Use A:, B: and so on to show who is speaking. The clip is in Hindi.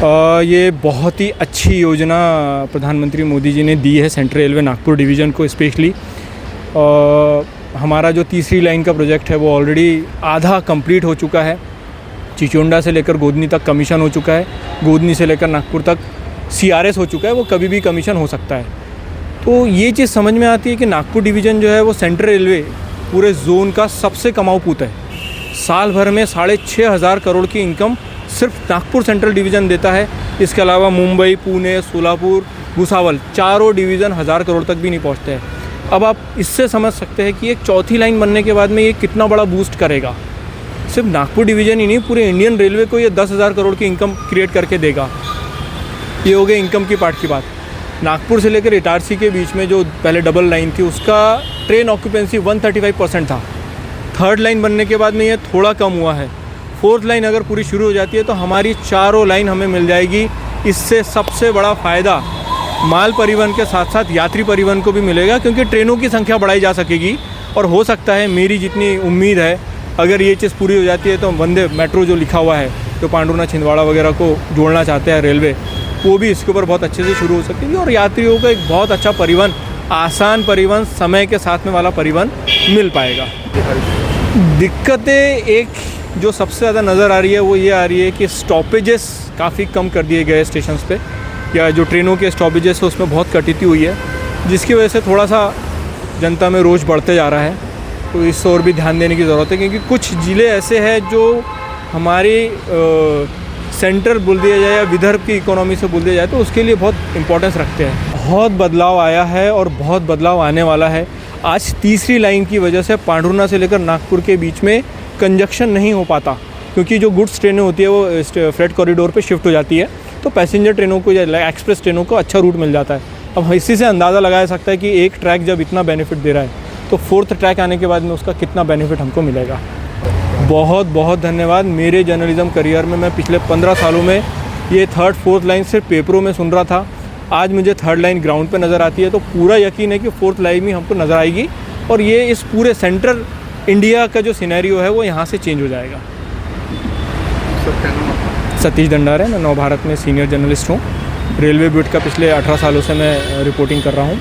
A: ये बहुत ही अच्छी योजना प्रधानमंत्री मोदी जी ने दी है सेंट्रल रेलवे नागपुर डिवीज़न को स्पेशली। हमारा जो तीसरी लाइन का प्रोजेक्ट है वो ऑलरेडी आधा कंप्लीट हो चुका है। चिचोंडा से लेकर गोदनी तक कमीशन हो चुका है, गोदनी से लेकर नागपुर तक CRS हो चुका है, वो कभी भी कमीशन हो सकता है। तो ये चीज़ समझ में आती है कि नागपुर डिवीज़न जो है वो सेंट्रल रेलवे पूरे जोन का सबसे कमाऊ पूत है। साल भर में 6,500 करोड़ की इनकम सिर्फ नागपुर सेंट्रल डिवीज़न देता है। इसके अलावा मुंबई, पुणे, सोलापुर, भुसावल चारों डिवीज़न 1000 करोड़ तक भी नहीं पहुंचते हैं। अब आप इससे समझ सकते हैं कि एक चौथी लाइन बनने के बाद में ये कितना बड़ा बूस्ट करेगा। सिर्फ नागपुर डिवीज़न ही नहीं, पूरे इंडियन रेलवे को ये 10,000 करोड़ की इनकम क्रिएट करके देगा। ये हो गई इनकम की पार्ट की बात। नागपुर से लेकर इटारसी के बीच में जो पहले डबल लाइन थी उसका ट्रेन ऑक्यूपेंसी 135% था। थर्ड लाइन बनने के बाद में ये थोड़ा कम हुआ है। फोर्थ लाइन अगर पूरी शुरू हो जाती है तो हमारी चारों लाइन हमें मिल जाएगी। इससे सबसे बड़ा फ़ायदा माल परिवहन के साथ साथ यात्री परिवहन को भी मिलेगा, क्योंकि ट्रेनों की संख्या बढ़ाई जा सकेगी। और हो सकता है, मेरी जितनी उम्मीद है, अगर ये चीज़ पूरी हो जाती है तो वंदे मेट्रो जो लिखा हुआ है, जो पांडुरना छिंदवाड़ा वगैरह को जोड़ना चाहते हैं रेलवे, वो भी इसके ऊपर बहुत अच्छे से शुरू हो सकेगी और यात्रियों को एक बहुत अच्छा परिवहन, आसान परिवहन, समय के साथ में वाला परिवहन मिल पाएगा। दिक्कतें एक जो सबसे ज़्यादा नज़र आ रही है वो ये आ रही है कि स्टॉपेजेस काफ़ी कम कर दिए गए स्टेशंस पे, या जो ट्रेनों के स्टॉपेजेस है उसमें बहुत कटौती हुई है, जिसकी वजह से थोड़ा सा जनता में रोष बढ़ते जा रहा है। तो इस और भी ध्यान देने की ज़रूरत है, क्योंकि कुछ ज़िले ऐसे हैं जो हमारी सेंटर बोल दिया जाए या विदर्भ की इकोनॉमी से बोल दिया जाए तो उसके लिए बहुत इंपॉर्टेंस रखते हैं। बहुत बदलाव आया है और बहुत बदलाव आने वाला है। आज तीसरी लाइन की वजह से पांडुरना से लेकर नागपुर के बीच में कंजक्शन नहीं हो पाता, क्योंकि जो गुड्स ट्रेनें होती है वो फ्रेट कॉरिडोर पे शिफ्ट हो जाती है, तो पैसेंजर ट्रेनों को या एक्सप्रेस ट्रेनों को अच्छा रूट मिल जाता है। अब इसी से अंदाज़ा लगाया सकता है कि एक ट्रैक जब इतना बेनिफिट दे रहा है तो फोर्थ ट्रैक आने के बाद में उसका कितना बेनिफिट हमको मिलेगा। बहुत बहुत धन्यवाद। मेरे जर्नलिज्म करियर में मैं पिछले 15 सालों में ये थर्ड फोर्थ लाइन सिर्फ पेपरों में सुन रहा था। आज मुझे थर्ड लाइन ग्राउंड पे नज़र आती है, तो पूरा यकीन है कि फोर्थ लाइन भी हमको नज़र आएगी और ये इस पूरे सेंट्रल इंडिया का जो सिनेरियो है वो यहाँ से चेंज हो जाएगा। सतीश दंडारे, मैं नव भारत में सीनियर जर्नलिस्ट हूँ। रेलवे बिट का पिछले 18 सालों से मैं रिपोर्टिंग कर रहा हूँ।